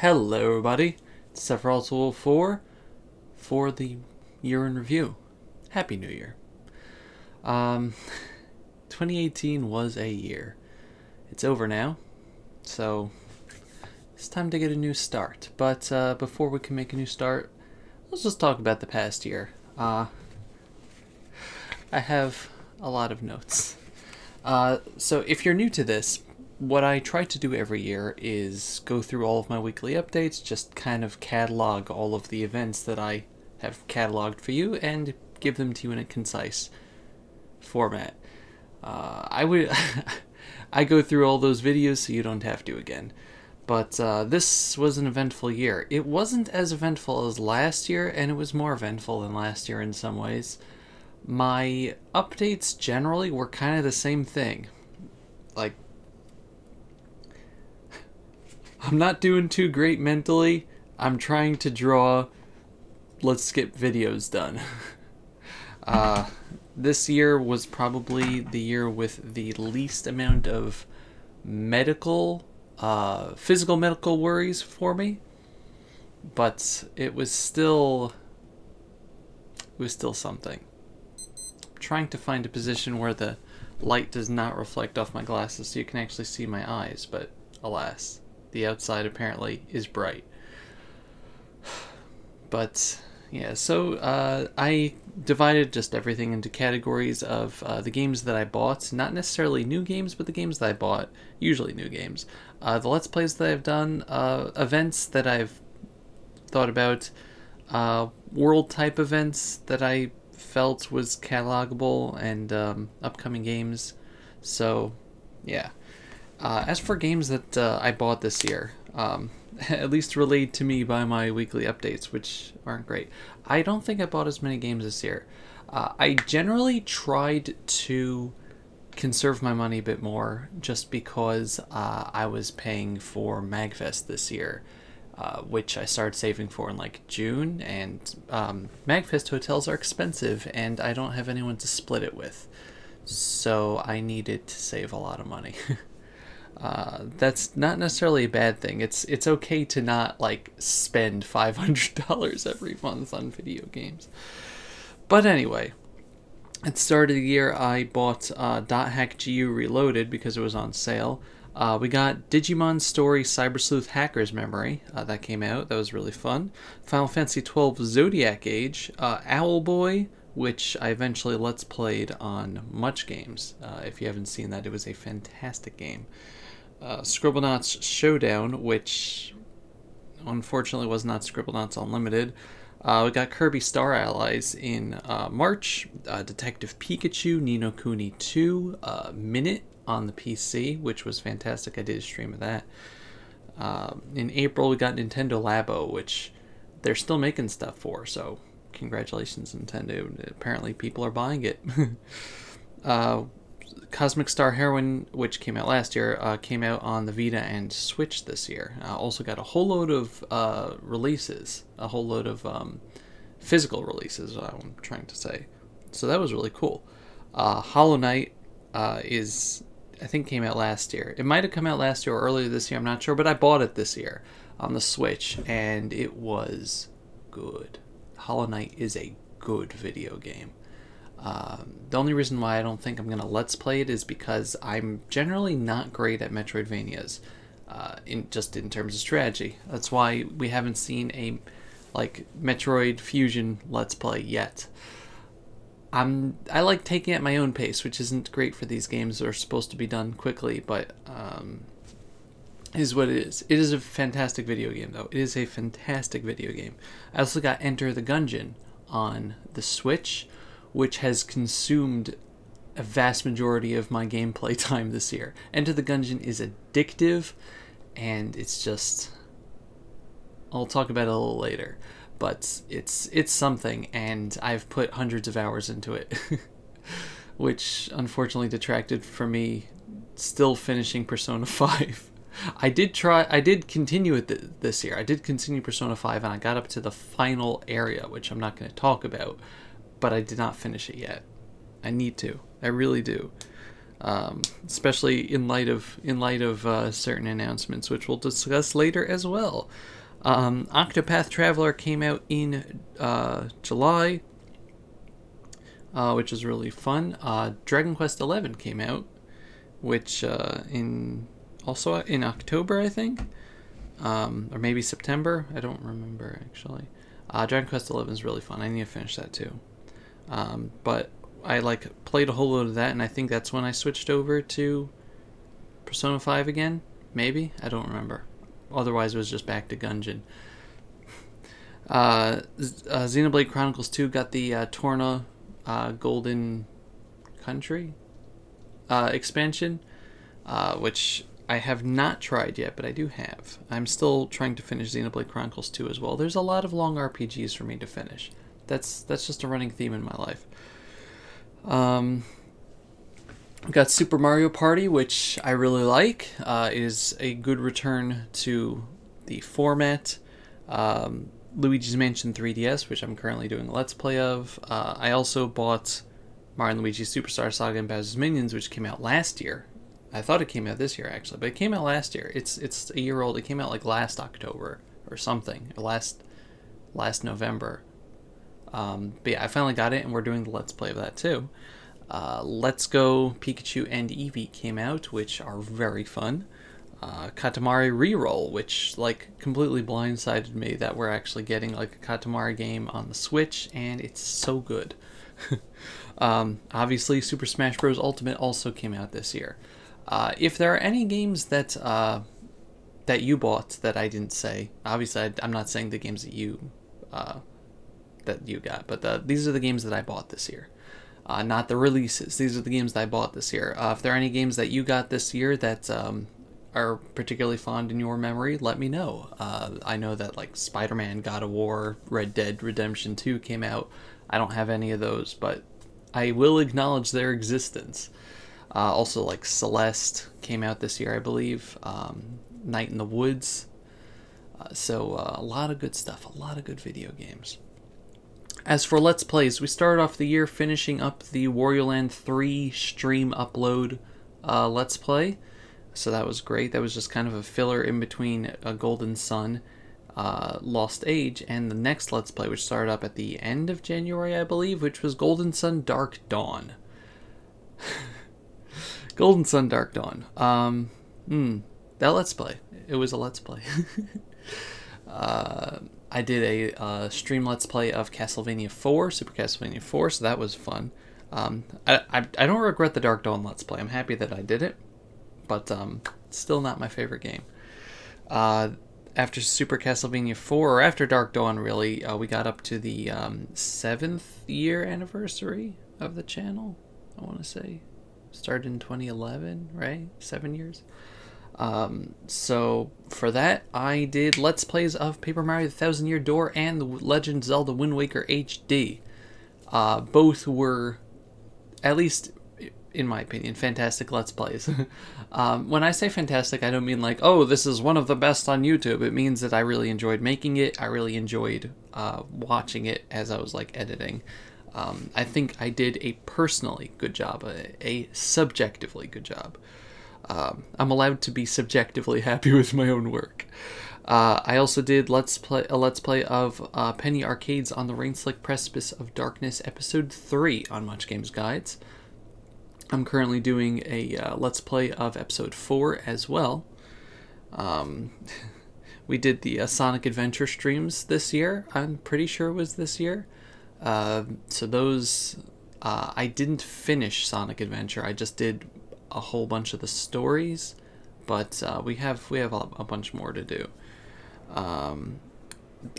Hello everybody, it's Sephiroth 4 for the year in review. Happy New Year. 2018 was a year. It's over now, so it's time to get a new start. But before we can make a new start, let's just talk about the past year. I have a lot of notes. So if you're new to this, what I try to do every year is go through all of my weekly updates, just kind of catalog all of the events that I have cataloged for you and give them to you in a concise format. I go through all those videos so you don't have to again. But this was an eventful year. It wasn't as eventful as last year, and it was more eventful than last year in some ways. My updates generally were kind of the same thing. Like, I'm not doing too great mentally. I'm trying to draw let's get videos done. This year was probably the year with the least amount of physical medical worries for me. But it was still something. I'm trying to find a position where the light does not reflect off my glasses so you can actually see my eyes, but alas. The outside apparently is bright. But yeah, so I divided just everything into categories of the games that I bought. Not necessarily new games, but the games that I bought. Usually new games. The Let's Plays that I've done. Events that I've thought about. World type events that I felt was catalogable. And upcoming games. So yeah. As for games that I bought this year, at least relayed to me by my weekly updates, which aren't great, I don't think I bought as many games this year. I generally tried to conserve my money a bit more just because I was paying for MagFest this year, which I started saving for in like June, and MagFest hotels are expensive and I don't have anyone to split it with, so I needed to save a lot of money. That's not necessarily a bad thing. It's okay to not like spend $500 every month on video games. But anyway, at the start of the year I bought Dot Hack GU Reloaded because it was on sale. We got Digimon Story Cyber Sleuth Hacker's Memory. That came out. That was really fun. Final Fantasy XII Zodiac Age. Owlboy, which I eventually Let's Played on Much Games. If you haven't seen that, it was a fantastic game. Scribblenauts Showdown, which unfortunately was not Scribblenauts Unlimited. We got Kirby Star Allies in March. Detective Pikachu, Ni no Kuni 2, Minute on the PC, which was fantastic. I did a stream of that. In April, we got Nintendo Labo, which they're still making stuff for, so congratulations, Nintendo. Apparently people are buying it. Cosmic Star Heroine, which came out last year, came out on the Vita and Switch this year. Also got a whole load of releases, a whole load of physical releases, I'm trying to say. So that was really cool. Hollow Knight I think came out last year. It might have come out last year or earlier this year, I'm not sure, but I bought it this year on the Switch, and it was good. Hollow Knight is a good video game. The only reason why I don't think I'm going to Let's Play it is because I'm generally not great at Metroidvanias, in terms of strategy. That's why we haven't seen a Metroid Fusion Let's Play yet. I like taking it at my own pace, which isn't great for these games that are supposed to be done quickly, but is what it is. It is a fantastic video game, though. It is a fantastic video game. I also got Enter the Gungeon on the Switch, which has consumed a vast majority of my gameplay time this year. Enter the Gungeon is addictive, and it's just... I'll talk about it a little later. But it's something, and I've put hundreds of hours into it. Which, unfortunately, detracted from me still finishing Persona 5. I did continue it this year. I did continue Persona 5, and I got up to the final area, which I'm not going to talk about. But I did not finish it yet. I need to. I really do. especially in light of certain announcements, which we'll discuss later as well. Octopath Traveler came out in July, which is really fun. Dragon Quest XI came out, which in October, I think, or maybe September. I don't remember actually. Dragon Quest XI is really fun. I need to finish that too. But I played a whole load of that, and I think that's when I switched over to Persona 5 again. Maybe, I don't remember. Otherwise, it was just back to Gungeon. Xenoblade Chronicles 2 got the Torna Golden Country expansion, which I have not tried yet, but I do have. I'm still trying to finish Xenoblade Chronicles 2 as well. There's a lot of long RPGs for me to finish. That's just a running theme in my life. We got Super Mario Party, which I really like. It is a good return to the format. Luigi's Mansion 3DS, which I'm currently doing a Let's Play of. I also bought Mario & Luigi Superstar Saga and Bowser's Minions, which came out last year. I thought it came out this year, actually, but it came out last year. It's a year old. It came out last October or something, or last November. But yeah, I finally got it, and we're doing the Let's Play of that too. Let's Go Pikachu and Eevee came out, which are very fun. Katamari Reroll, which completely blindsided me that we're actually getting a Katamari game on the Switch, and it's so good. Obviously, Super Smash Bros. Ultimate also came out this year. If there are any games that you bought that I didn't say, obviously I'm not saying the games that you got, but these are the games that I bought this year. Not the releases. These are the games that I bought this year. If there are any games that you got this year that are particularly fond in your memory, let me know. I know that Spider-Man, God of War, Red Dead Redemption 2 came out. I don't have any of those, but I will acknowledge their existence. Also, Celeste came out this year, I believe. Night in the Woods. So a lot of good stuff. A lot of good video games. As for Let's Plays, we started off the year finishing up the Wario Land 3 stream upload Let's Play. So that was great. That was just kind of a filler in between Golden Sun, Lost Age, and the next Let's Play, which started up at the end of January, I believe, which was Golden Sun Dark Dawn. Golden Sun Dark Dawn. That Let's Play. It was a Let's Play. I did a stream Let's Play of Castlevania 4, Super Castlevania 4, so that was fun. I don't regret the Dark Dawn Let's Play. I'm happy that I did it, but still not my favorite game. After Super Castlevania 4, or after Dark Dawn, really, we got up to the 7th year anniversary of the channel, I want to say. Started in 2011, right? 7 years. So for that, I did Let's Plays of Paper Mario: The Thousand Year Door and The Legend of Zelda Wind Waker HD. Both were, at least in my opinion, fantastic Let's Plays. When I say fantastic, I don't mean oh, this is one of the best on YouTube. It means that I really enjoyed making it. I really enjoyed watching it as I was editing. I think I did a personally good job, a subjectively good job. I'm allowed to be subjectively happy with my own work. I also did a Let's Play of Penny Arcades on the Rainslick Precipice of Darkness Episode 3 on Much Games Guides. I'm currently doing a Let's Play of Episode 4 as well. We did the Sonic Adventure streams this year. I'm pretty sure it was this year. So those, I didn't finish Sonic Adventure. I just did a whole bunch of the stories, but we have a bunch more to do.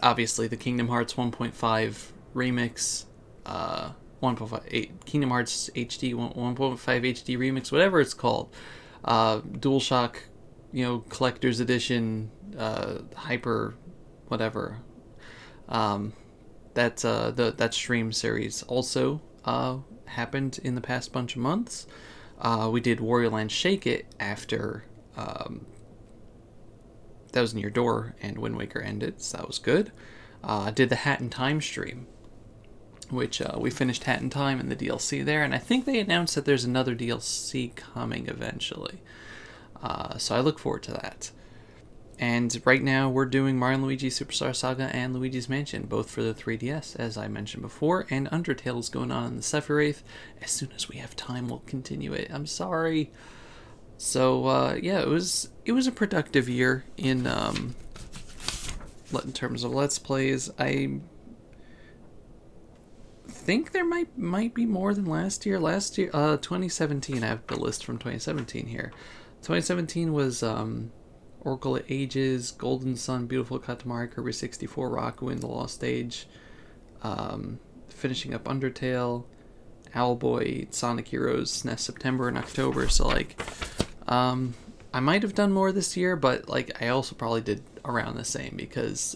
Obviously, the Kingdom Hearts 1.5 remix, 1.5 Kingdom Hearts HD 1.5 HD remix, whatever it's called, DualShock, collector's edition, hyper, whatever. That stream series also happened in the past bunch of months. We did Wario Land Shake It after Thousand Year Door and Wind Waker ended, so that was good. I did the Hat in Time stream. which we finished Hat in Time and the DLC there, and I think they announced that there's another DLC coming eventually. So I look forward to that. And right now we're doing Mario & Luigi Superstar Saga and Luigi's Mansion, both for the 3DS, as I mentioned before, and Undertale is going on in the Sephiroth. As soon as we have time, we'll continue it. I'm sorry. So, yeah, it was a productive year in terms of Let's Plays. I think there might be more than last year. 2017, I have the list from 2017 here. 2017 was, Oracle of Ages, Golden Sun, Beautiful Katamari, Kirby 64, Rockwind, The Lost Age, finishing up Undertale, Owlboy, Sonic Heroes, SNES September and October. So like, I might have done more this year, but like I also probably did around the same because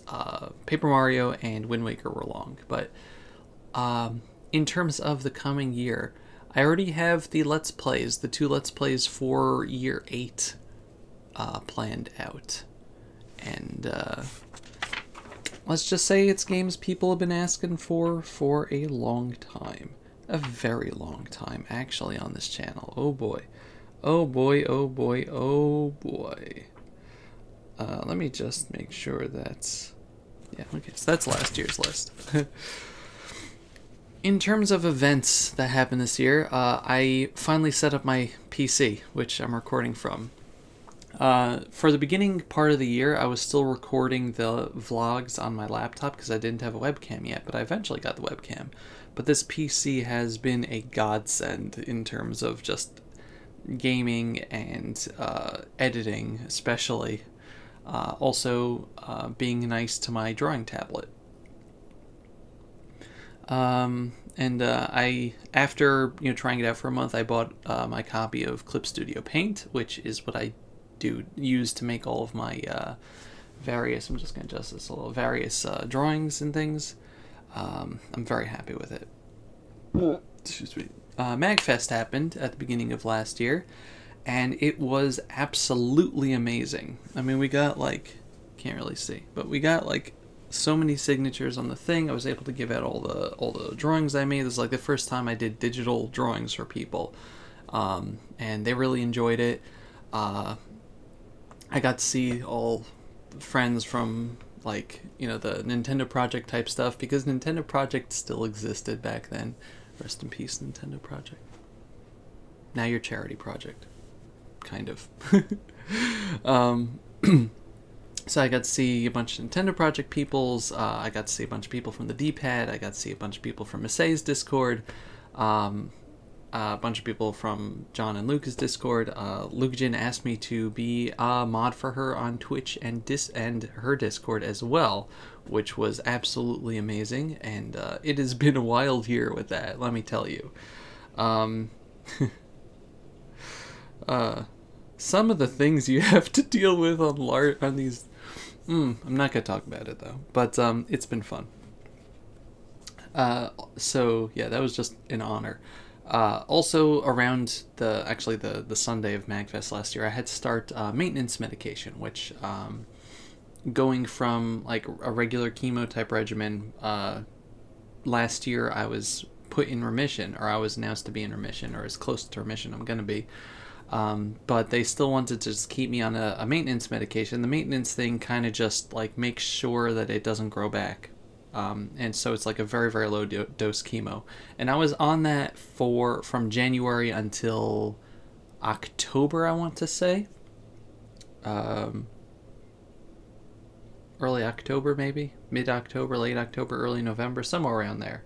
Paper Mario and Wind Waker were long. But in terms of the coming year, I already have the Let's Plays, the 2 Let's Plays for year 8. Planned out, and let's just say it's games people have been asking for a long time, a very long time actually, on this channel. Oh boy, oh boy, oh boy, oh boy. Let me just make sure that's, yeah, okay, so that's last year's list. In terms of events that happened this year, I finally set up my PC, which I'm recording from. For the beginning part of the year, I was still recording the vlogs on my laptop because I didn't have a webcam yet, but I eventually got the webcam. But this PC has been a godsend in terms of just gaming and editing, especially. Also, being nice to my drawing tablet. I, after trying it out for a month, I bought my copy of Clip Studio Paint, which is what I use to make all of my various, I'm just going to adjust this a little, various drawings and things. I'm very happy with it. Excuse me. MagFest happened at the beginning of last year, and it was absolutely amazing. I mean, we got like, can't really see, but we got like so many signatures on the thing. I was able to give out all the drawings I made. This is like the first time I did digital drawings for people, and they really enjoyed it. I got to see all friends from, like, the Nintendo Project type stuff, because Nintendo Project still existed back then. Rest in peace, Nintendo Project. Now you're Charity Project. Kind of. So I got to see a bunch of Nintendo Project peoples. I got to see a bunch of people from the D-Pad. I got to see a bunch of people from Masay's Discord. A bunch of people from John and Luca's Discord. Lucajin asked me to be a mod for her on Twitch and her Discord as well, which was absolutely amazing, and it has been a wild year with that, let me tell you. Some of the things you have to deal with on these... I'm not going to talk about it, though, but it's been fun. So, yeah, that was just an honor. Also, around the Sunday of MagFest last year, I had to start maintenance medication, which, going from like a regular chemo type regimen, last year I was put in remission, or I was announced to be in remission, or as close to remission I'm gonna be. But they still wanted to just keep me on a maintenance medication. The maintenance thing kind of just like makes sure that it doesn't grow back. And so it's like a very, very low dose chemo. And I was on that from January until October, I want to say. Early October, maybe? Mid-October, late October, early November, somewhere around there.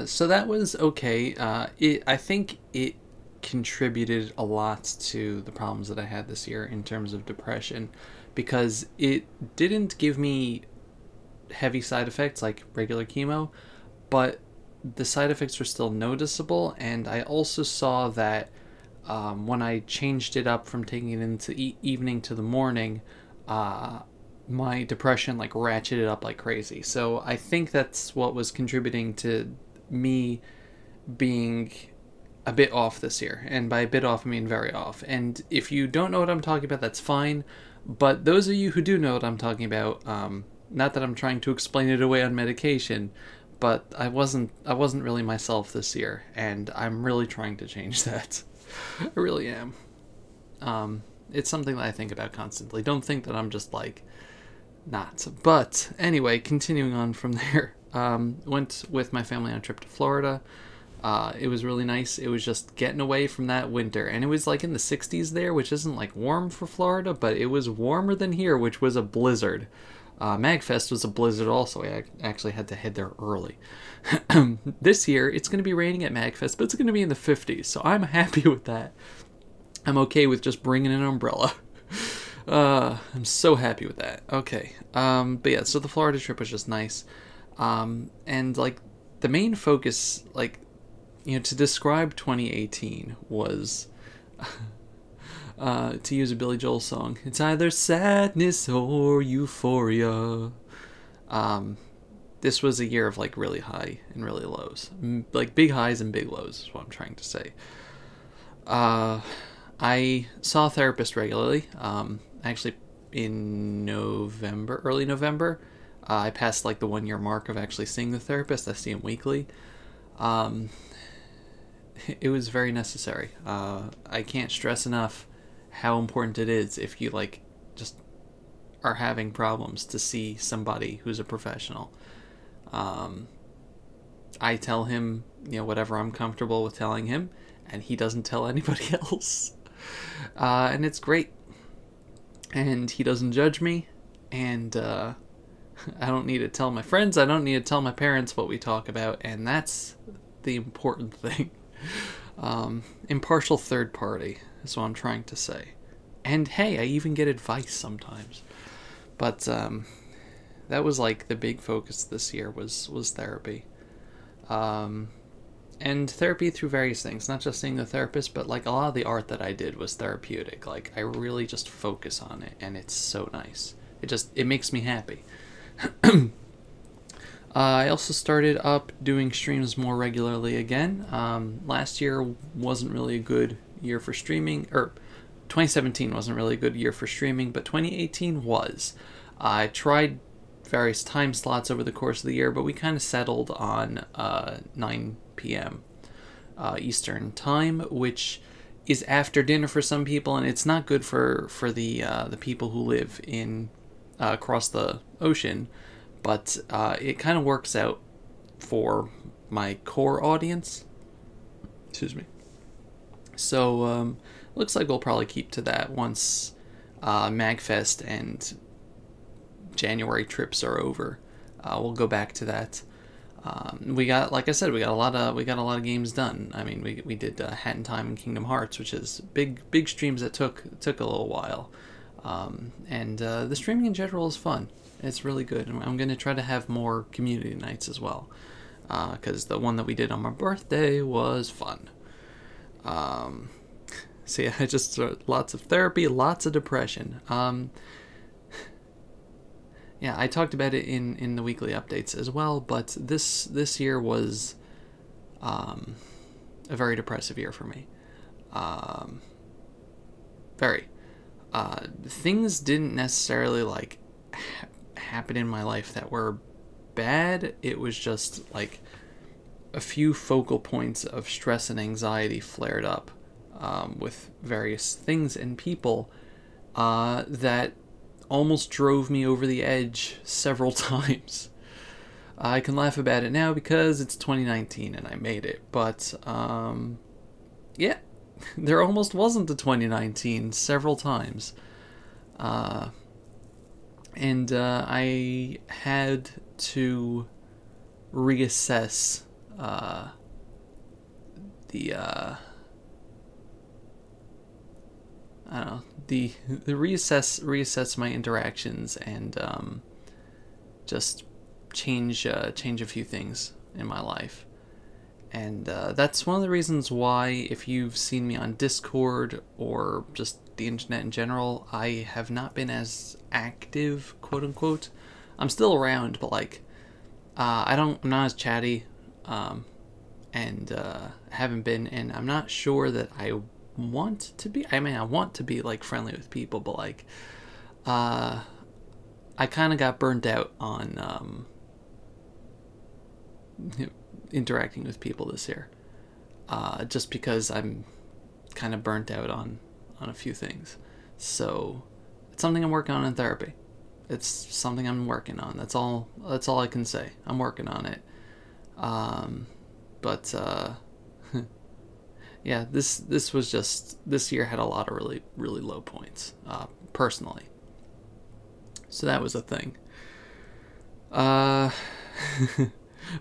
So that was okay. I think it contributed a lot to the problems that I had this year in terms of depression, because it didn't give me heavy side effects like regular chemo, but the side effects were still noticeable. And I also saw that when I changed it up from taking it into evening to the morning, my depression like ratcheted up like crazy. So I think that's what was contributing to me being a bit off this year. And by a bit off, I mean very off. And if you don't know what I'm talking about, that's fine. But those of you who do know what I'm talking about, not that I'm trying to explain it away on medication, but I wasn't really myself this year, and I'm really trying to change that. I really am. It's something that I think about constantly. Don't think that I'm just like not. But anyway, continuing on from there, went with my family on a trip to Florida. It was really nice. It was just getting away from that winter, and it was like in the 60s there, which isn't like warm for Florida, but it was warmer than here, which was a blizzard. MagFest was a blizzard also. I actually had to head there early. This year, it's going to be raining at MagFest, but it's going to be in the 50s, so I'm happy with that. I'm okay with just bringing an umbrella. I'm so happy with that. Okay. But yeah, so the Florida trip was just nice. And like the main focus, like, to describe 2018 was, to use a Billy Joel song, it's either sadness or euphoria. This was a year of like really high and really lows. Like big highs and big lows is what I'm trying to say. I saw a therapist regularly. Actually, in November, early November, I passed like the 1 year mark of actually seeing the therapist. I see him weekly. It was very necessary. I can't stress enough how important it is if you like just are having problems to see somebody who's a professional. I tell him, whatever I'm comfortable with telling him, and he doesn't tell anybody else. And it's great. And he doesn't judge me, and I don't need to tell my friends, I don't need to tell my parents what we talk about, and that's the important thing. Impartial third party is what I'm trying to say. And hey, I even get advice sometimes. But that was like the big focus this year was therapy. And therapy through various things, not just seeing the therapist, but like a lot of the art that I did was therapeutic. Like I really just focus on it, and it's so nice. It makes me happy. I also started up doing streams more regularly again. Last year wasn't really a good year for streaming, or 2017 wasn't really a good year for streaming, but 2018 was. I tried various time slots over the course of the year, but we kind of settled on 9 p.m. Eastern time, which is after dinner for some people, and it's not good for the people who live in across the ocean, but it kind of works out for my core audience. Excuse me. So looks like we'll probably keep to that once MagFest and January trips are over. We'll go back to that. We got, like I said, we got a lot of games done. I mean, we did Hat in Time and Kingdom Hearts, which is big streams that took a little while. And the streaming in general is fun. It's really good. And I'm going to try to have more community nights as well, because the one that we did on my birthday was fun. So yeah, just lots of therapy, lots of depression. Yeah, I talked about it in the weekly updates as well, but this year was a very depressive year for me. Very. Things didn't necessarily like happen in my life that were bad. It was just like a few focal points of stress and anxiety flared up with various things and people that almost drove me over the edge several times. I can laugh about it now because it's 2019 and I made it, but yeah, there almost wasn't a 2019 several times. And I had to reassess I don't know, the reassess my interactions and just change a few things in my life. And that's one of the reasons why, if you've seen me on Discord or just the internet in general, I have not been as active, quote unquote. I'm still around, but like I'm not as chatty, and haven't been, and I'm not sure that I want to be. I mean, I want to be like friendly with people, but like I kind of got burnt out on interacting with people this year, just because I'm kind of burnt out on a few things. So it's something I'm working on in therapy. It's something I'm working on. That's all I can say. I'm working on it. But yeah, this was just, this year had a lot of really, really low points, personally. So that was a thing.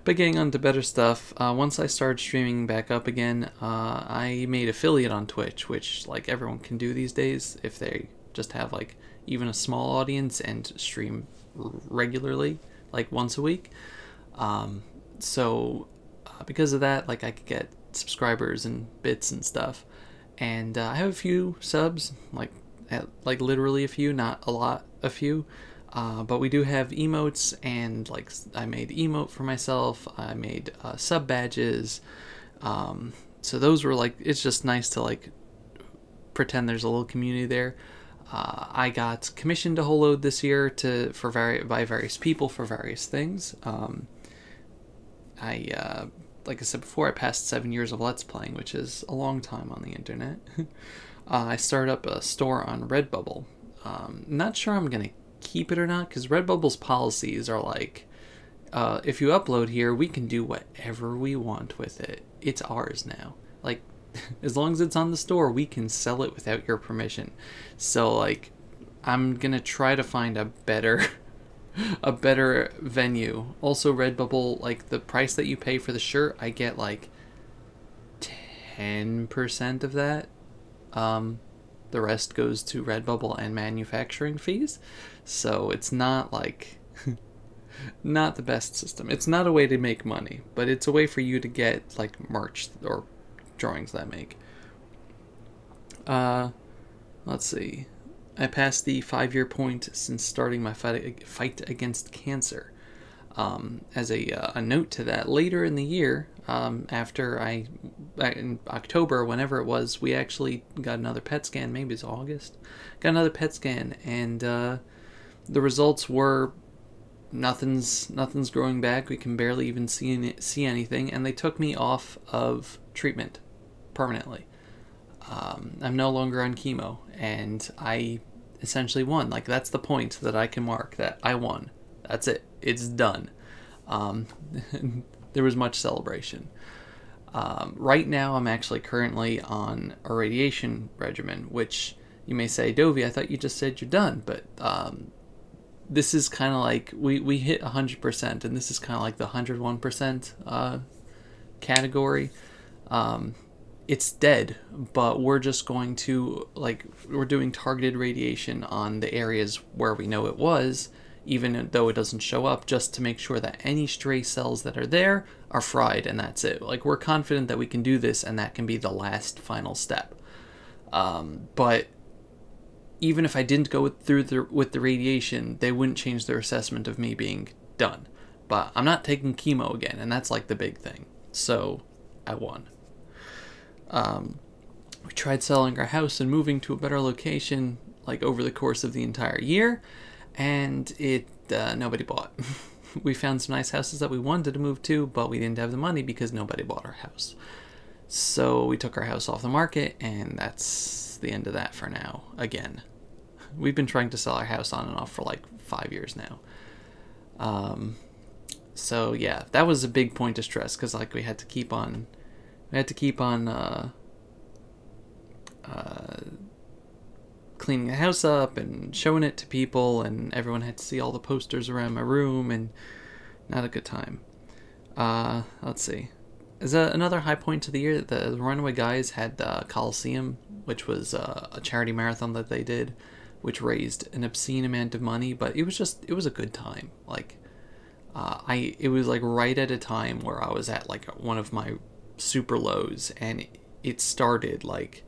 But getting on to better stuff, once I started streaming back up again, I made affiliate on Twitch, which like everyone can do these days if they just have like even a small audience and stream regularly, like once a week. So because of that, like I could get subscribers and bits and stuff, and I have a few subs, like literally a few, not a lot, a few. But we do have emotes, and like I made emote for myself. I made sub badges. So those were like, it's just nice to like pretend there's a little community there. I got commissioned a whole load this year by various people for various things. Like I said before, I passed 7 years of Let's Playing, which is a long time on the internet. I started up a store on Redbubble. Not sure I'm gonna keep it or not, because Redbubble's policies are like, if you upload here, we can do whatever we want with it. It's ours now. Like, as long as it's on the store, we can sell it without your permission. So like, I'm gonna try to find a better venue. Also, Redbubble, like the price that you pay for the shirt, I get like 10% of that. The rest goes to Redbubble and manufacturing fees. So it's not like not the best system. It's not a way to make money, but it's a way for you to get like merch or drawings that I make. Let's see. I passed the 5-year point since starting my fight against cancer. As a note to that, later in the year, after in October, whenever it was, we actually got another PET scan. Maybe it's August. Got another PET scan, and the results were nothing's growing back. We can barely even see anything, and they took me off of treatment permanently. I'm no longer on chemo, and I essentially won. Like, that's the point that I can mark that I won. That's it. It's done. There was much celebration. Right now, I'm actually currently on a radiation regimen, which you may say, Dovey, I thought you just said you're done. But this is kind of like, we hit 100%, and this is kind of like the 101% category. It's dead, but we're just going to, like, we're doing targeted radiation on the areas where we know it was, even though it doesn't show up, just to make sure that any stray cells that are there are fried, and that's it. Like, we're confident that we can do this, and that can be the last final step. But even if I didn't go through with the radiation, they wouldn't change their assessment of me being done. But I'm not taking chemo again, and that's like the big thing. So I won. We tried selling our house and moving to a better location, like, over the course of the entire year, and nobody bought. We found some nice houses that we wanted to move to, but we didn't have the money because nobody bought our house. So we took our house off the market, and that's the end of that for now, again. We've been trying to sell our house on and off for like 5 years now. So yeah, that was a big point of stress, because like we had to keep on cleaning the house up and showing it to people, and everyone had to see all the posters around my room, and not a good time. Let's see. As another high point to the year, the Runaway Guys had Coliseum, which was a charity marathon that they did, which raised an obscene amount of money, but it was a good time. Like, it was like right at a time where I was at like one of my super lows, and it started like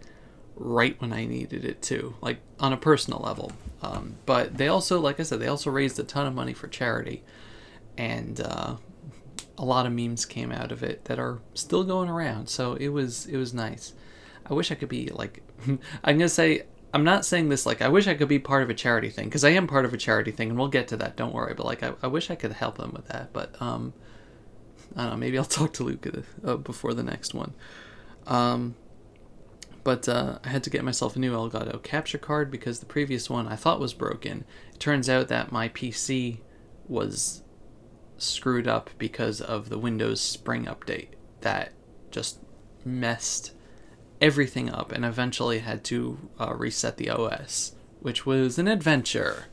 right when I needed it to, like on a personal level. But they also, like I said, they also raised a ton of money for charity, and a lot of memes came out of it that are still going around. So it was nice. I wish I could be like, I'm not saying this like I wish I could be part of a charity thing, because I am part of a charity thing, and we'll get to that, don't worry. But like I wish I could help them with that, but I don't know, maybe I'll talk to Luke before the next one. But I had to get myself a new Elgato capture card because the previous one I thought was broken. It turns out that my PC was screwed up because of the Windows Spring update that just messed everything up, and eventually had to reset the OS, which was an adventure.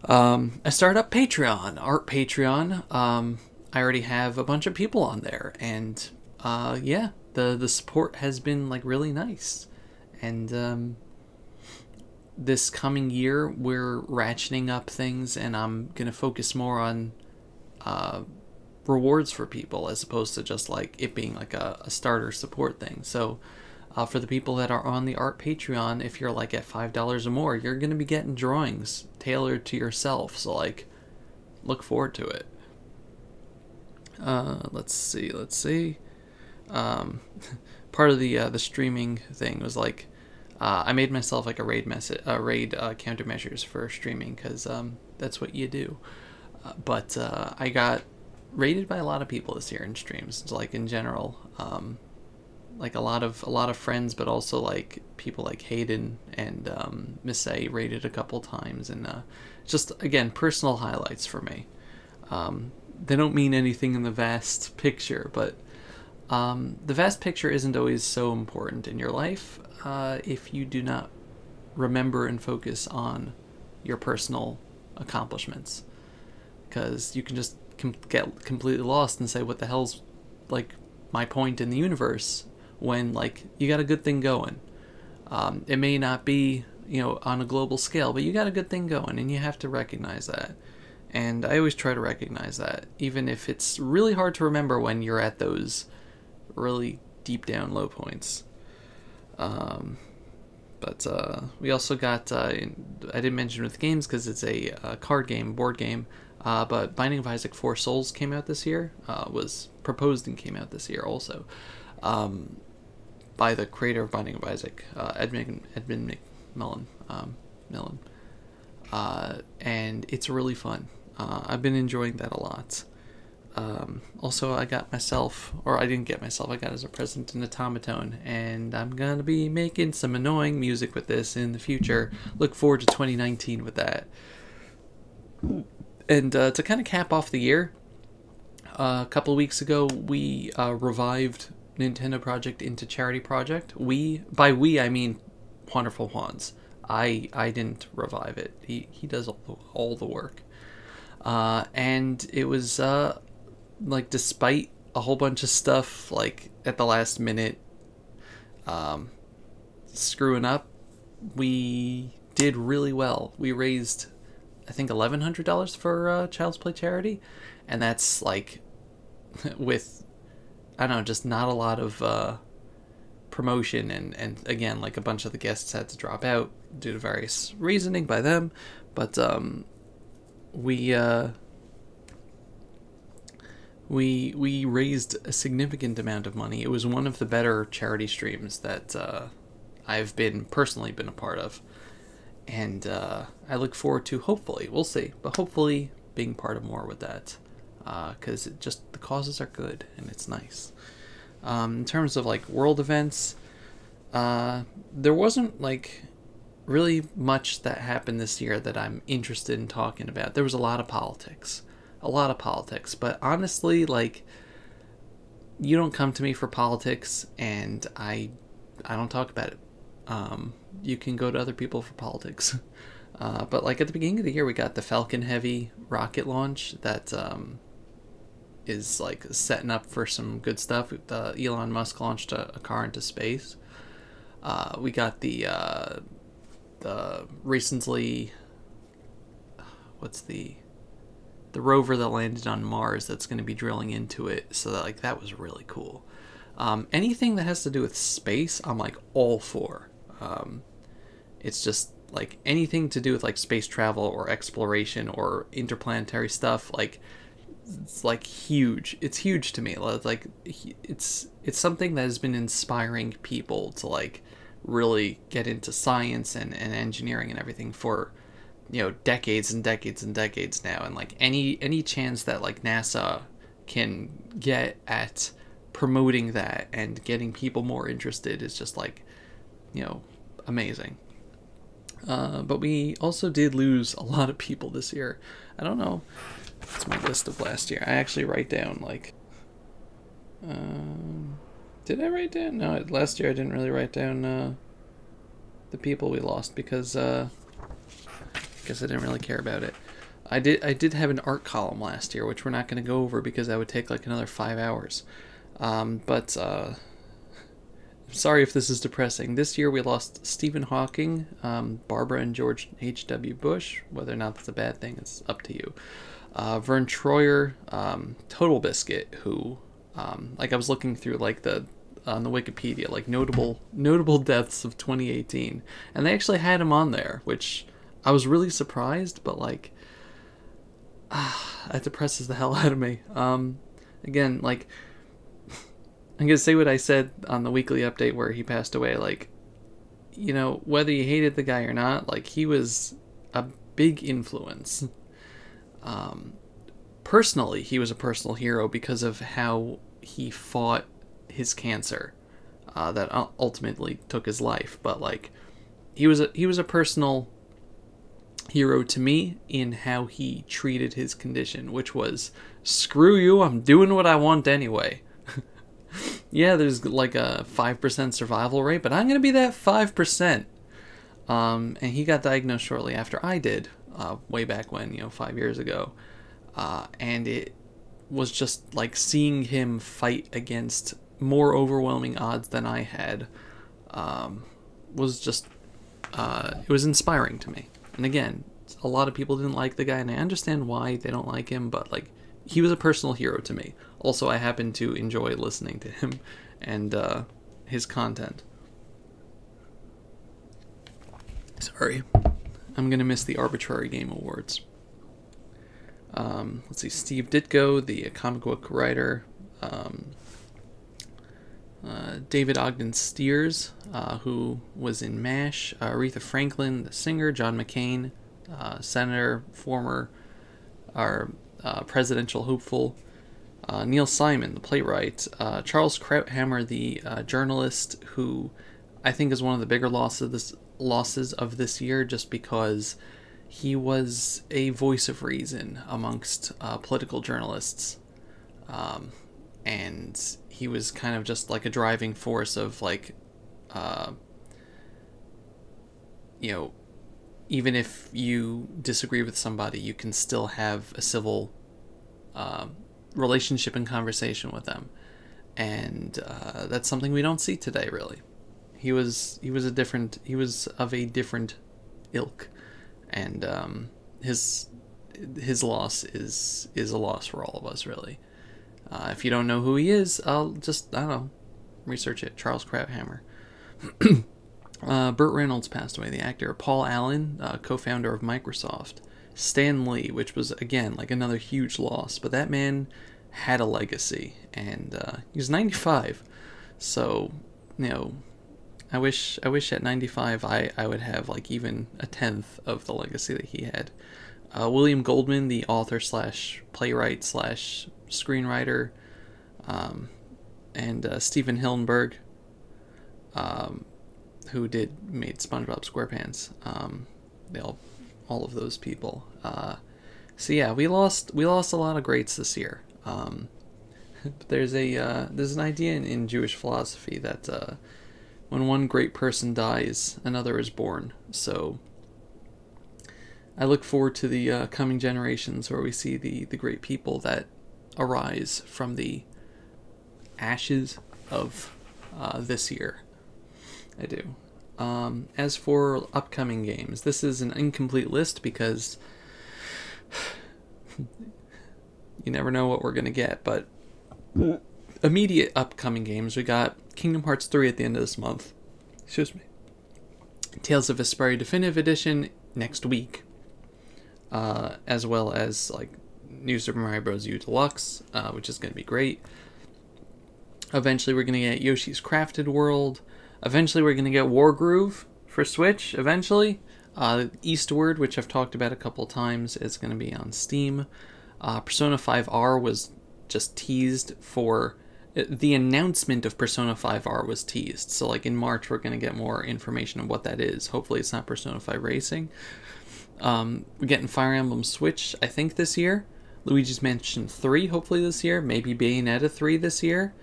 I started up Patreon, Art Patreon. I already have a bunch of people on there, and yeah, the support has been like really nice. And this coming year we're ratcheting up things, and I'm gonna focus more on rewards for people as opposed to just like it being like a starter support thing. So for the people that are on the Art Patreon, if you're like at $5 or more, you're gonna be getting drawings tailored to yourself. So like, look forward to it. Let's see. Part of the streaming thing was like, I made myself like a raid countermeasures for streaming, because that's what you do. But I got raided by a lot of people this year in streams. So like in general, like a lot of friends, but also like people like Hayden and Miss A raided a couple times, and just again personal highlights for me. They don't mean anything in the vast picture, but the vast picture isn't always so important in your life if you do not remember and focus on your personal accomplishments, because you can just get completely lost and say, what the hell's like my point in the universe, when like you got a good thing going. It may not be, you know, on a global scale, but you got a good thing going, and you have to recognize that. And I always try to recognize that, even if it's really hard to remember when you're at those really deep down low points. But we also got, I didn't mention with games because it's a card game, board game, but Binding of Isaac 4 Souls came out this year, was proposed and came out this year also, by the creator of Binding of Isaac, Edmund McMillen, and it's really fun. I've been enjoying that a lot. Also, I got myself, or I didn't get myself, I got as a present an Automaton, and I'm gonna be making some annoying music with this in the future. Look forward to 2019 with that. And to kind of cap off the year, a couple of weeks ago we revived Nintendo Project into Charity Project. By we I mean Wonderful Juan's. I didn't revive it. He does all the work. And it was like, despite a whole bunch of stuff like at the last minute screwing up, we did really well. We raised, I think, $1,100 for Child's Play charity, and that's like with, I don't know, just not a lot of promotion, and again, like a bunch of the guests had to drop out due to various reasoning by them, but we raised a significant amount of money. It was one of the better charity streams that I've personally been a part of, and I look forward to, hopefully, we'll see, but hopefully being part of more with that, because the causes are good and it's nice. In terms of like world events, there wasn't like really much that happened this year that I'm interested in talking about. There was a lot of politics, but honestly, like, you don't come to me for politics, and I don't talk about it. You can go to other people for politics. But like at the beginning of the year, we got the Falcon Heavy rocket launch that is like setting up for some good stuff. Elon Musk launched a car into space. We got the recently, what's the rover that landed on Mars that's going to be drilling into it, so that was really cool. Anything that has to do with space, I'm like all for. It's just like anything to do with like space travel or exploration or interplanetary stuff, like it's like huge. It's huge to me. Like it's something that has been inspiring people to like really get into science and engineering and everything for, you know, decades and decades and decades now. And like any chance that like NASA can get at promoting that and getting people more interested is just like, amazing. But we also did lose a lot of people this year. I don't know. It's my list of last year. I actually write down like, did I write down? No, last year I didn't really write down the people we lost because I guess I didn't really care about it. I did have an art column last year, which we're not going to go over because that would take like another 5 hours. But I'm sorry if this is depressing. This year we lost Stephen Hawking, Barbara and George H.W. Bush. Whether or not that's a bad thing, it's up to you. Vern Troyer, Total Biscuit, who, like I was looking through like on the Wikipedia, like notable deaths of 2018, and they actually had him on there, which I was really surprised, but like, that depresses the hell out of me. Again, like, I'm gonna say what I said on the weekly update where he passed away. Like, whether you hated the guy or not, like, he was a big influence. Personally, he was a personal hero because of how he fought his cancer, that ultimately took his life. But like, he was a personal hero to me in how he treated his condition, which was, screw you, I'm doing what I want anyway. Yeah, there's like a 5% survival rate, but I'm gonna be that 5%. And he got diagnosed shortly after I did, way back when, 5 years ago. And it was just like seeing him fight against more overwhelming odds than I had, was just, it was inspiring to me. And again, a lot of people didn't like the guy, and I understand why they don't like him, but like, he was a personal hero to me. Also, I happen to enjoy listening to him and his content. Sorry. I'm going to miss the Arbitrary Game Awards. Let's see, Steve Ditko, the comic book writer. David Ogden Stiers, who was in MASH. Aretha Franklin, the singer. John McCain, senator, former presidential hopeful. Neil Simon, the playwright. Charles Krauthammer, the journalist, who I think is one of the bigger losses of this year, just because he was a voice of reason amongst political journalists. And he was kind of just like a driving force of like, even if you disagree with somebody, you can still have a civil relationship and conversation with them. And that's something we don't see today, really. He was of a different ilk, and his loss is a loss for all of us, really. If you don't know who he is, I don't know, research it. Charles Krauthammer. Burt Reynolds passed away, the actor. Paul Allen, co-founder of Microsoft. Stan Lee, which was, again, like another huge loss, but that man had a legacy, and he was 95, so, I wish at 95 I would have like even a tenth of the legacy that he had. William Goldman, the author / playwright / screenwriter, and Stephen Hillenburg, who made SpongeBob SquarePants. All of those people. So yeah, we lost a lot of greats this year. But there's an idea in Jewish philosophy that when one great person dies, another is born. So I look forward to the coming generations where we see the great people that arise from the ashes of this year. I do. As for upcoming games, this is an incomplete list because you never know what we're going to get, but immediate upcoming games, we got Kingdom Hearts 3 at the end of this month. Excuse me. Tales of Vesperia Definitive Edition next week. As well as like New Super Mario Bros. U Deluxe, which is going to be great. Eventually we're going to get Yoshi's Crafted World. Eventually we're going to get Wargroove for Switch, eventually. Eastward, which I've talked about a couple times, is going to be on Steam. Persona 5R was just teased for the announcement of Persona 5R was teased. So like in March, we're going to get more information on what that is. Hopefully it's not Persona 5 Racing. We're getting Fire Emblem Switch, I think, this year. Luigi's Mansion 3, hopefully this year. Maybe Bayonetta 3 this year.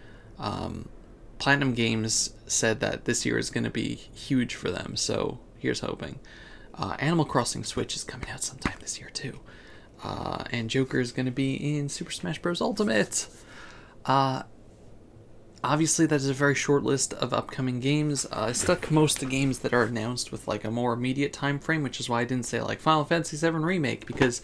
Platinum Games said that this year is going to be huge for them, so here's hoping. Animal Crossing Switch is coming out sometime this year too. And Joker is going to be in Super Smash Bros. Ultimate. Obviously, that is a very short list of upcoming games. I stuck most of the games that are announced with like a more immediate time frame, which is why I didn't say like Final Fantasy VII Remake, because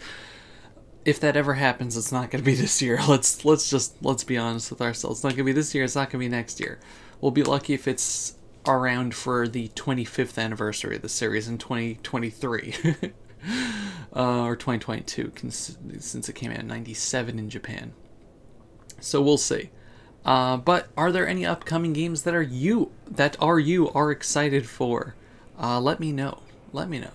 if that ever happens, it's not going to be this year. Let's be honest with ourselves. It's not going to be this year. It's not going to be next year. We'll be lucky if it's around for the 25th anniversary of the series in 2023 or 2022, since it came out in '97 in Japan. So we'll see. But are there any upcoming games that you are excited for? Let me know. Let me know.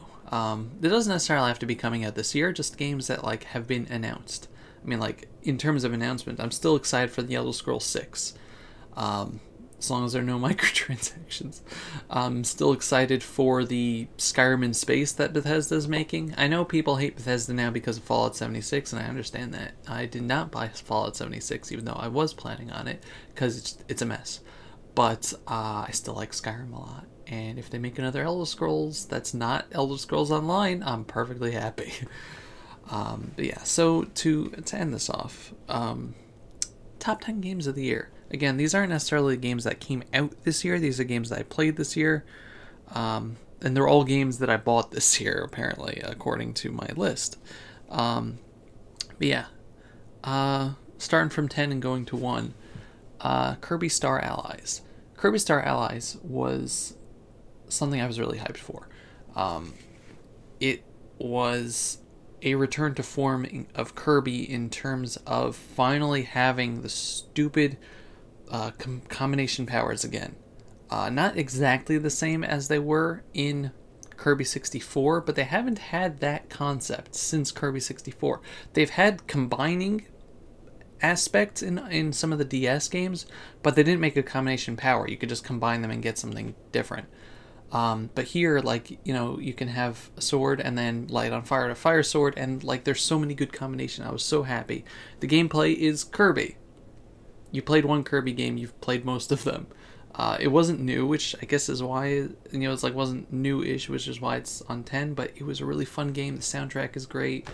It doesn't necessarily have to be coming out this year, just games that like have been announced. I mean, like in terms of announcement, I'm still excited for the Elder Scrolls 6. As long as there are no microtransactions. I'm still excited for the Skyrim in space that Bethesda is making. I know people hate Bethesda now because of Fallout 76, and I understand that. I did not buy Fallout 76, even though I was planning on it, because it's a mess. But I still like Skyrim a lot. And if they make another Elder Scrolls that's not Elder Scrolls Online, I'm perfectly happy. But yeah, so to end this off, top 10 games of the year. Again, these aren't necessarily games that came out this year. These are games that I played this year. And they're all games that I bought this year, apparently, according to my list. But yeah. Starting from 10 and going to 1. Kirby Star Allies. Kirby Star Allies was something I was really hyped for. It was a return to form of Kirby in terms of finally having the stupid combination powers again. Not exactly the same as they were in Kirby 64, but they haven't had that concept since Kirby 64. They've had combining aspects in some of the DS games, but they didn't make a combination power. You could just combine them and get something different. But here, like, you know, you can have a sword and then light on fire to fire sword, and like there's so many good combinations. I was so happy. The gameplay is Kirby. You played one Kirby game, you've played most of them. It wasn't new, which I guess is why, you know, it's like wasn't new-ish, which is why it's on 10, but it was a really fun game. The soundtrack is great.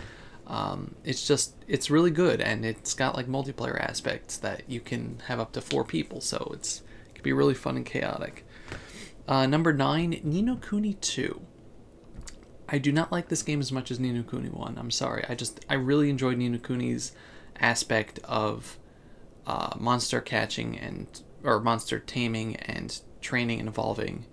It's really good, and it's got like multiplayer aspects that you can have up to 4 people, so it can be really fun and chaotic. Number 9, Ni no Kuni 2. I do not like this game as much as Ni no Kuni 1. I'm sorry. I really enjoyed Ni no Kuni's aspect of monster catching or monster taming and training and evolving,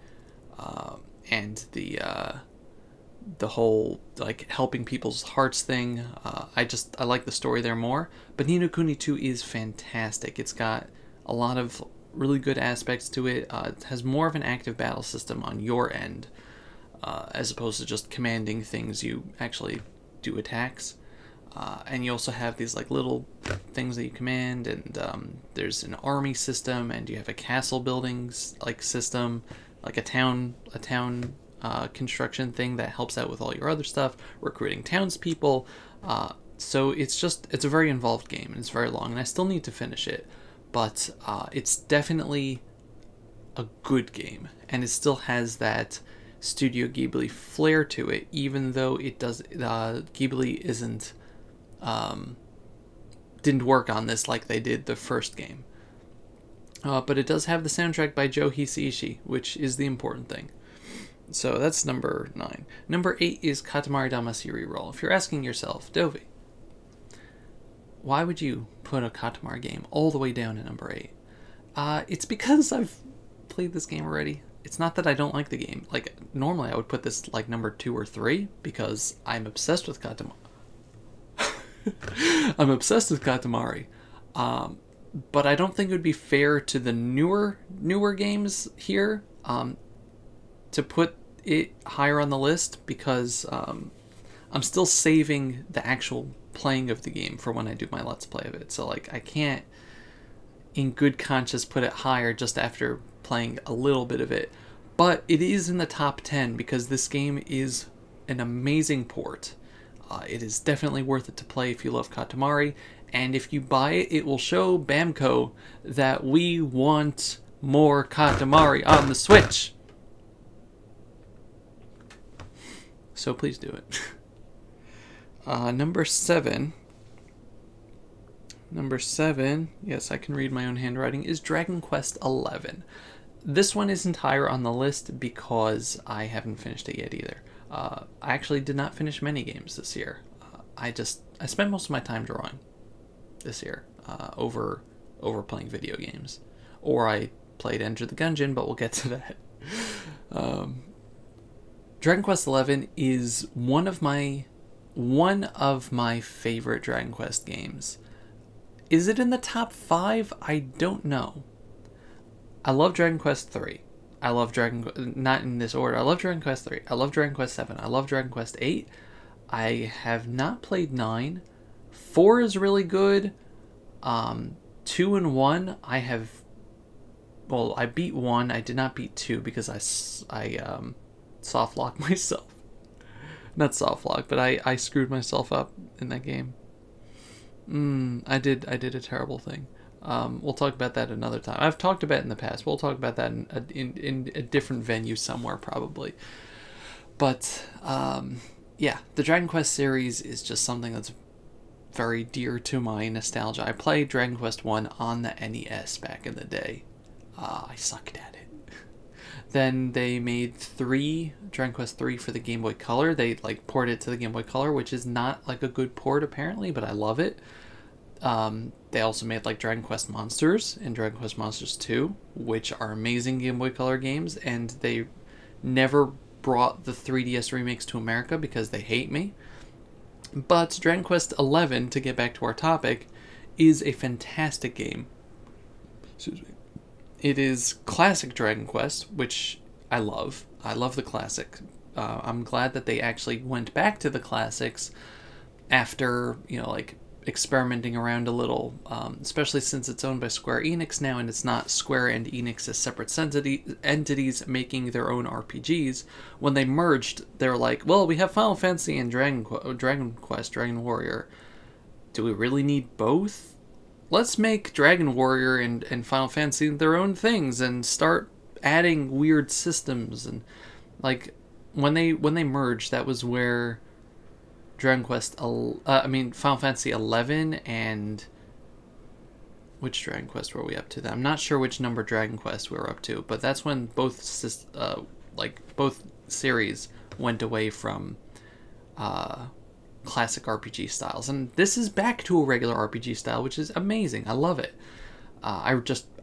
and the whole like helping people's hearts thing. I like the story there more. But Ni no Kuni 2 is fantastic. It's got a lot of really good aspects to it. It has more of an active battle system on your end, as opposed to just commanding things. You actually do attacks. And you also have these like little things that you command, and there's an army system, and you have a castle buildings like system, like a town construction thing that helps out with all your other stuff, recruiting townspeople. So it's a very involved game, and it's very long, and I still need to finish it, but it's definitely a good game, and it still has that Studio Ghibli flair to it, even though it does Ghibli didn't work on this like they did the first game. But it does have the soundtrack by Joe Hisaishi, which is the important thing. So that's number 9. Number 8 is Katamari Damacy Reroll. If you're asking yourself, Dovey, why would you put a Katamari game all the way down to number 8? It's because I've played this game already. It's not that I don't like the game. Like, normally I would put this like number 2 or 3 because I'm obsessed with Katamari. I'm obsessed with Katamari. But I don't think it would be fair to the newer games here to put it higher on the list, because I'm still saving the actual playing of the game for when I do my Let's Play of it. So, like, I can't, in good conscience, put it higher just after playing a little bit of it. But it is in the top 10 because this game is an amazing port. It is definitely worth it to play if you love Katamari. And if you buy it, it will show Bamco that we want more Katamari on the Switch. So please do it. Number 7. Number 7, yes, I can read my own handwriting, is Dragon Quest XI. This one isn't higher on the list because I haven't finished it yet either. I actually did not finish many games this year. I spent most of my time drawing this year over playing video games. Or I played Enter the Gungeon, but we'll get to that. Dragon Quest XI is one of my favorite Dragon Quest games. Is it in the top 5? I don't know. I love Dragon Quest 3. I love not in this order. I love Dragon Quest 3. I love Dragon Quest 7. I love Dragon Quest 8. I have not played 9. 4 is really good. 2 and 1 I have. Well, I beat 1. I did not beat 2 because I soft locked myself. Not soft lock, but I screwed myself up in that game. I did a terrible thing. We'll talk about that another time. I've talked about it in the past. We'll talk about that in a different venue somewhere probably. But yeah, the Dragon Quest series is just something that's very dear to my nostalgia. I played Dragon Quest 1 on the NES back in the day. I sucked at it. Then they made Dragon Quest 3 for the Game Boy Color. They like ported it to the Game Boy Color, which is not like a good port apparently, but I love it. They also made like Dragon Quest Monsters and Dragon Quest Monsters 2, which are amazing Game Boy Color games, and they never brought the 3DS remakes to America because they hate me. But Dragon Quest XI, to get back to our topic, is a fantastic game. Excuse me. It is classic Dragon Quest, which I love. I love the classic. I'm glad that they actually went back to the classics after, like, experimenting around a little, especially since it's owned by Square Enix now, and it's not Square and Enix as separate entities making their own RPGs. When they merged, they were like, well, we have Final Fantasy and Dragon Quest, Dragon Warrior. Do we really need both? Let's make Dragon Warrior and Final Fantasy their own things and start adding weird systems. And like when they merged, that was where Final Fantasy 11 and which Dragon Quest were we up to then? I'm not sure which number Dragon Quest we were up to, but that's when both series went away from classic RPG styles, and this is back to a regular RPG style, which is amazing. I love it. I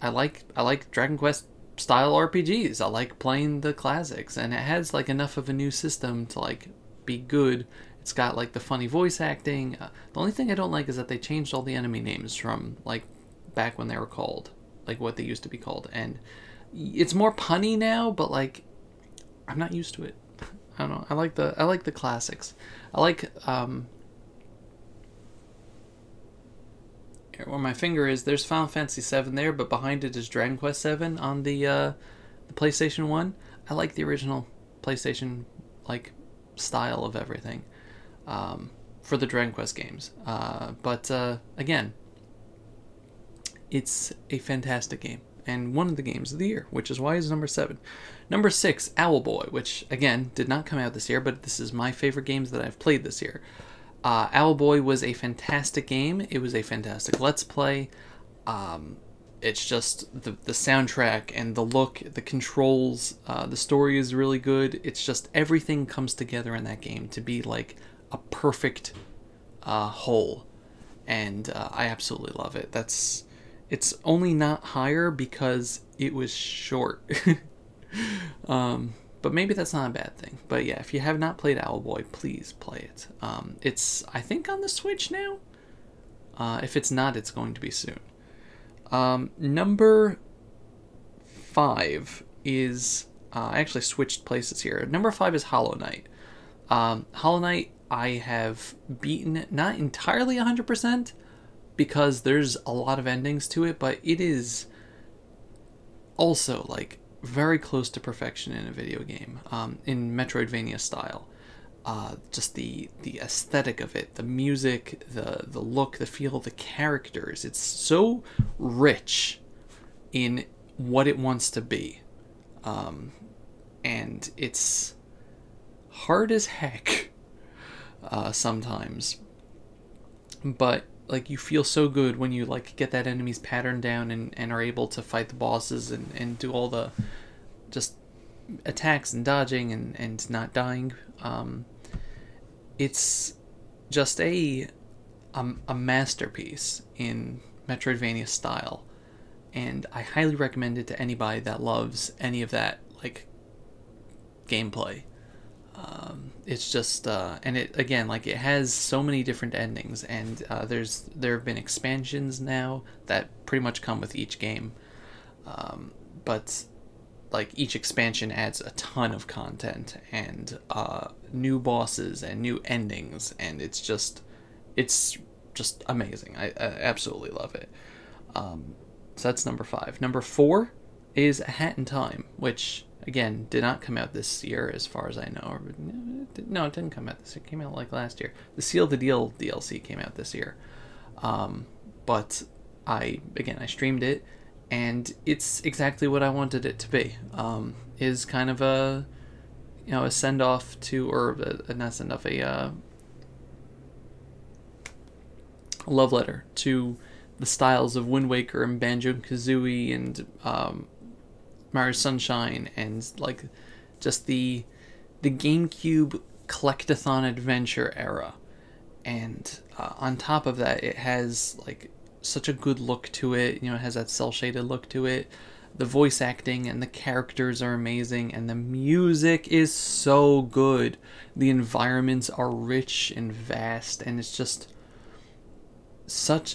like Dragon Quest style RPGs. I like playing the classics, and it has like enough of a new system to like be good. It's got like the funny voice acting. The only thing I don't like is that they changed all the enemy names from like back when they were called, like what they used to be called, and it's more punny now, but like I'm not used to it. I don't know. I like the classics. I like where my finger is, there's Final Fantasy 7 there, but behind it is Dragon Quest 7 on the PlayStation 1. I like the original PlayStation like style of everything for the Dragon Quest games. But again, it's a fantastic game and one of the games of the year, which is why it's number 7. Number 6, Owlboy, which again did not come out this year, but this is my favorite games that I've played this year. Owlboy was a fantastic game. It was a fantastic Let's Play. It's just the soundtrack and the look, the controls, the story is really good. It's just everything comes together in that game to be like a perfect whole, and I absolutely love it. It's only not higher because it was short. But maybe that's not a bad thing. But yeah, if you have not played Owlboy, please play it. It's, I think, on the Switch now. If it's not, it's going to be soon. Number 5 is... I actually switched places here. Number 5 is Hollow Knight. Hollow Knight, I have beaten it, not entirely 100%, because there's a lot of endings to it, but it is also like very close to perfection in a video game, in Metroidvania style. Just the aesthetic of it, the music, the look, the feel, the characters. It's so rich in what it wants to be, and it's hard as heck sometimes. But like you feel so good when you like get that enemy's pattern down and are able to fight the bosses and do all the just attacks and dodging and not dying. It's just a masterpiece in Metroidvania style, and I highly recommend it to anybody that loves any of that like gameplay. It's just and it again, like, it has so many different endings, and there have been expansions now that pretty much come with each game, but like each expansion adds a ton of content and new bosses and new endings, and it's just amazing. I absolutely love it. So that's number 5. Number 4 is A Hat in Time, which again did not come out this year as far as I know. No, it didn't come out this year. It came out like last year. The Seal the Deal DLC came out this year, but I streamed it, and it's exactly what I wanted it to be. Is kind of a a send off to, or not send off, a love letter to the styles of Wind Waker and Banjo-Kazooie and Mario Sunshine, and like just the GameCube collectathon adventure era. And on top of that, it has like such a good look to it. It has that cel shaded look to it. The voice acting and the characters are amazing, and the music is so good. The environments are rich and vast, and it's just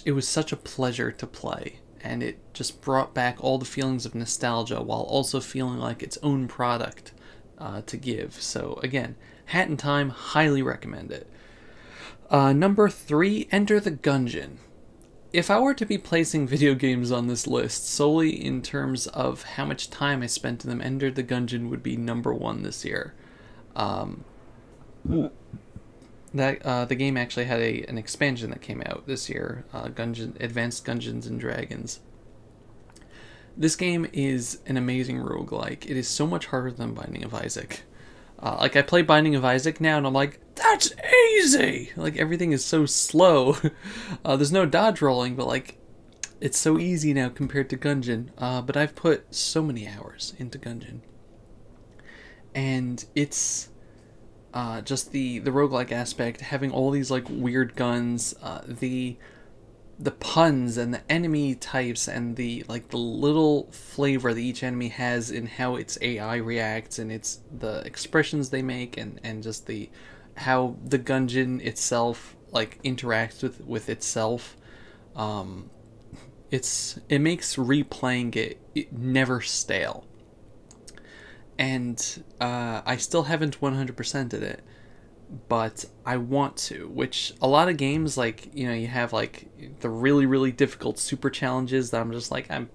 it was such a pleasure to play, and it just brought back all the feelings of nostalgia while also feeling like its own product to give. So again, Hat in Time, highly recommend it. Number 3, Enter the Gungeon. If I were to be placing video games on this list solely in terms of how much time I spent in them, Enter the Gungeon would be number 1 this year. The game actually had an expansion that came out this year, Advanced Dungeons and Dragons. This game is an amazing roguelike. It is so much harder than Binding of Isaac. Like, I play Binding of Isaac now, and I'm like, that's easy! Like, everything is so slow. There's no dodge rolling, but, like, it's so easy now compared to Gungeon. But I've put so many hours into Gungeon. And it's just the roguelike aspect, having all these, like, weird guns, the puns and the enemy types, and the little flavor that each enemy has in how its AI reacts, and the expressions they make, and just how the Gungeon itself like interacts with itself. It makes replaying it never stale. And I still haven't 100%ed it, but I want to, which a lot of games, like, you have like the really, really difficult super challenges that I'm just like, I'm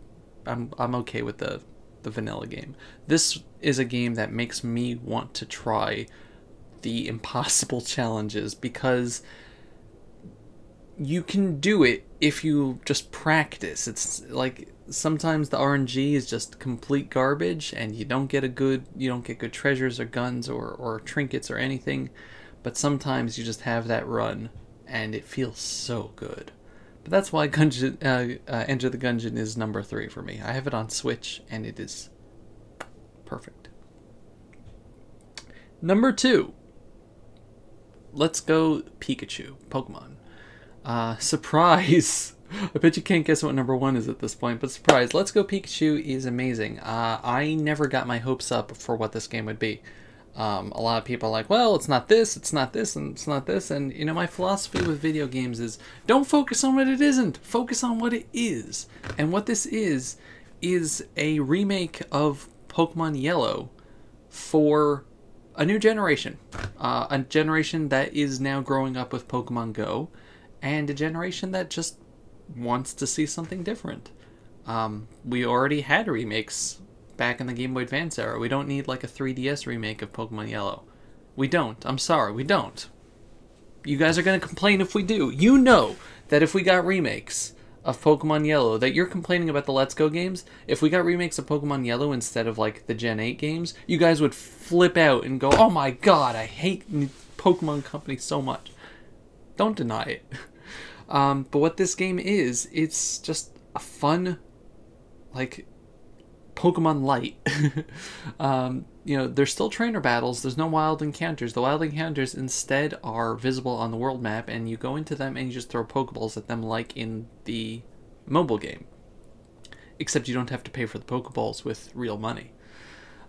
okay with the vanilla game. This is a game that makes me want to try the impossible challenges, because you can do it if you just practice. It's like sometimes the RNG is just complete garbage, and you don't get good treasures or guns or trinkets or anything. But sometimes you just have that run, and it feels so good. But that's why Enter the Gungeon is number 3 for me. I have it on Switch, and it is perfect. Number 2. Let's go Pikachu. Pokemon. Surprise! I bet you can't guess what number 1 is at this point, but surprise. Let's Go Pikachu is amazing. I never got my hopes up for what this game would be. A lot of people are like, well, it's not this, it's not this, and it's not this. And, my philosophy with video games is don't focus on what it isn't. Focus on what it is. And what this is a remake of Pokemon Yellow for a new generation. A generation that is now growing up with Pokemon Go, and a generation that just wants to see something different. We already had remakes back in the Game Boy Advance era. We don't need like a 3DS remake of Pokemon Yellow. We don't. I'm sorry, we don't. You guys are going to complain if we do. You know that if we got remakes of Pokemon Yellow, that you're complaining about the Let's Go games. If we got remakes of Pokemon Yellow instead of like the Gen 8 games, you guys would flip out and go, oh my god, I hate Pokemon Company so much. Don't deny it. But what this game is, it's just a fun, like, Pokemon Light. There's still trainer battles. There's no wild encounters. The wild encounters instead are visible on the world map, and you go into them and you just throw Pokeballs at them like in the mobile game. Except you don't have to pay for the Pokeballs with real money.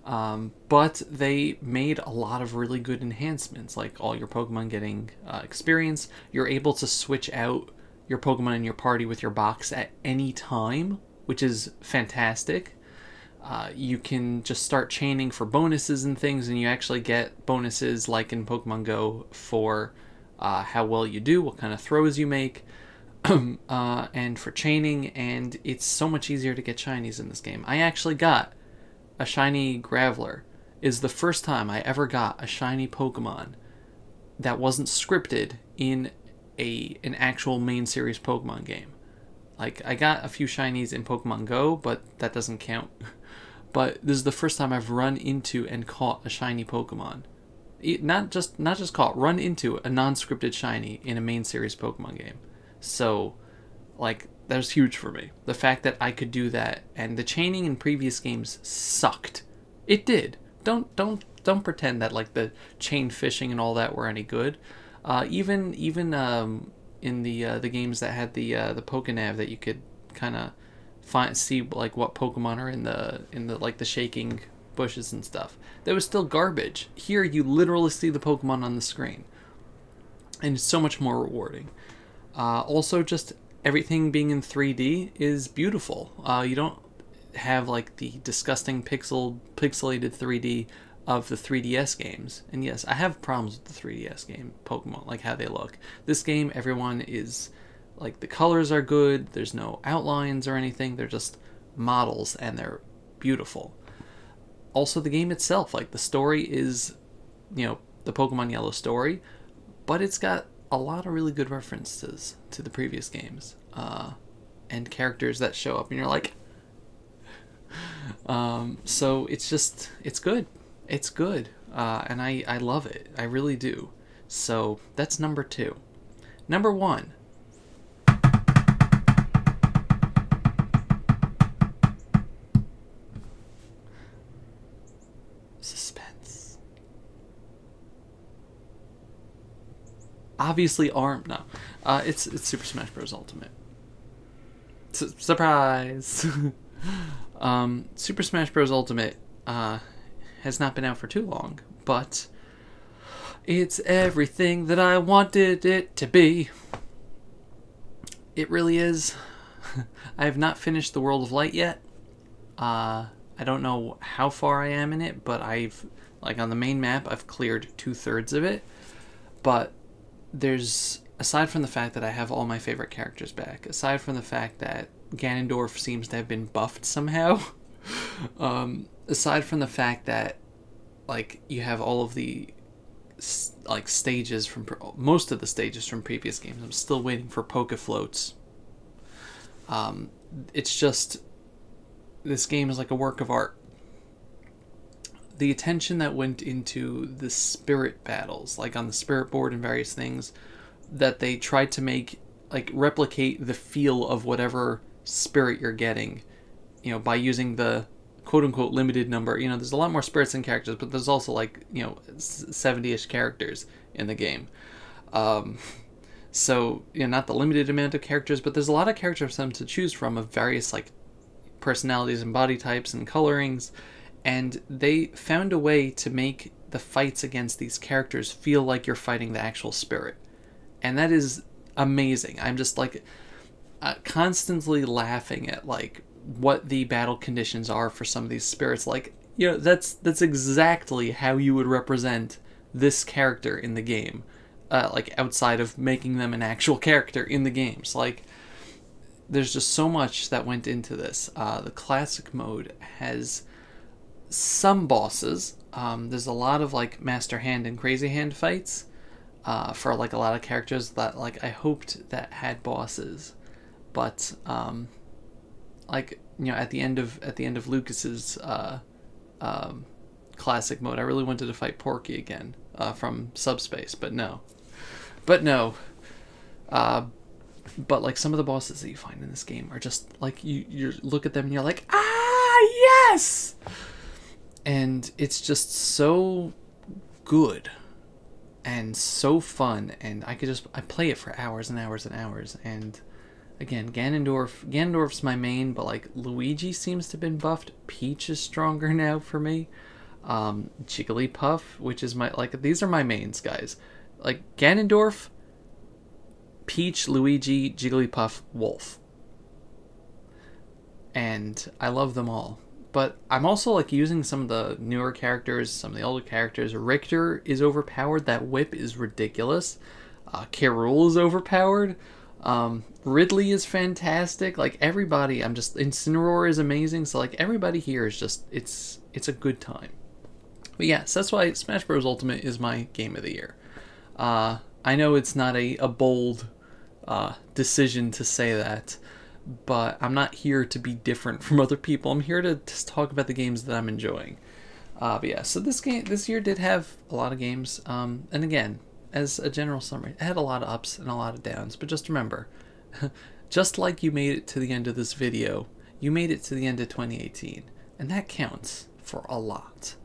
But they made a lot of really good enhancements, like all your Pokemon getting experience. You're able to switch out your Pokemon in your party with your box at any time, which is fantastic. You can just start chaining for bonuses and things, and you actually get bonuses like in Pokemon Go for how well you do, what kind of throws you make, and for chaining, and it's so much easier to get shinies in this game. I actually got a shiny Graveler. Is the first time I ever got a shiny Pokemon that wasn't scripted in an actual main series Pokemon game. Like, I got a few shinies in Pokemon Go, but that doesn't count. But this is the first time I've run into and caught a shiny Pokemon. Not just caught, run into a non-scripted shiny in a main series Pokemon game. So, like, that was huge for me. The fact that I could do that, and the chaining in previous games sucked. It did. Don't pretend that like the chain fishing and all that were any good. Even in the games that had the Pokénav that you could kind of see like what Pokemon are in the like the shaking bushes and stuff. That was still garbage. Here you literally see the Pokemon on the screen, and it's so much more rewarding. Also, just everything being in 3D is beautiful. You don't have like the disgusting pixelated 3D of the 3DS games. And yes, I have problems with the 3DS game Pokemon, like how they look. This game, everyone is like, the colors are good, there's no outlines or anything, they're just models and they're beautiful. Also, the game itself, like, the story is, the Pokemon Yellow story, but it's got a lot of really good references to the previous games, and characters that show up and you're like, so it's good. It's good, and I love it. I really do. So that's number 2. Number 1. Suspense. Obviously, it's Super Smash Bros. Ultimate. Surprise! Super Smash Bros. Ultimate has not been out for too long, but it's everything that I wanted it to be. It really is. I have not finished the World of Light yet. I don't know how far I am in it, but like on the main map, I've cleared 2/3 of it. But aside from the fact that I have all my favorite characters back, aside from the fact that Ganondorf seems to have been buffed somehow, aside from the fact that, like, you have all of the like stages from most of the stages from previous games, I'm still waiting for Pokefloats. It's just, this game is like a work of art. The attention that went into the spirit battles, like on the spirit board and various things, that they tried to make, like, replicate the feel of whatever spirit you're getting, by using the quote-unquote limited number. There's a lot more spirits than characters, but there's also, like, 70-ish characters in the game. So, not the limited amount of characters, but there's a lot of characters for them to choose from, of various, like, personalities and body types and colorings, and they found a way to make the fights against these characters feel like you're fighting the actual spirit. And that is amazing. I'm just, like, constantly laughing at, like, what the battle conditions are for some of these spirits. Like, You know, that's exactly how you would represent this character in the game. Like outside of making them an actual character in the games. Like, there's just so much that went into this. The classic mode has some bosses. There's a lot of like Master Hand and Crazy Hand fights for like a lot of characters that like I hoped that had bosses, but like you know at the end of Lucas's classic mode, I really wanted to fight Porky again from Subspace, but no. But like some of the bosses that you find in this game are just like you look at them and you're like, ah, yes, and it's just so good and so fun, and I play it for hours and hours and hours. And again, Ganondorf's my main, but like Luigi seems to have been buffed. Peach is stronger now for me. Jigglypuff, which is my like these are my mains, guys. Like Ganondorf, Peach, Luigi, Jigglypuff, Wolf. And I love them all. But I'm also like using some of the newer characters, some of the older characters. Richter is overpowered. That whip is ridiculous. K. Rool is overpowered. Ridley is fantastic. Like everybody, Incineroar is amazing. So like everybody here is just, it's a good time. But yes, that's why Smash Bros. Ultimate is my game of the year. I know it's not a bold decision to say that, but I'm not here to be different from other people. I'm here to just talk about the games that I'm enjoying. But yeah, so this year did have a lot of games. And again, as a general summary, it had a lot of ups and a lot of downs. But just remember, just like you made it to the end of this video, you made it to the end of 2018. And that counts for a lot.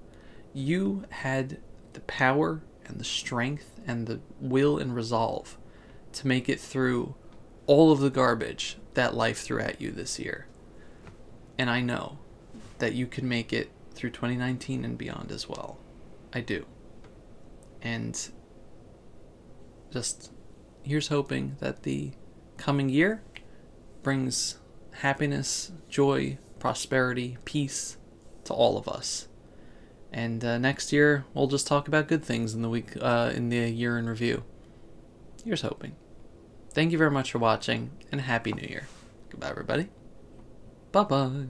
You had the power and the strength and the will and resolve to make it through all of the garbage that life threw at you this year. And I know that you can make it through 2019 and beyond as well. I do. And just here's hoping that the coming year brings happiness, joy, prosperity, peace to all of us. And next year we'll just talk about good things in the year in review. Here's hoping. Thank you very much for watching, and Happy New Year. Goodbye, everybody. Bye-bye.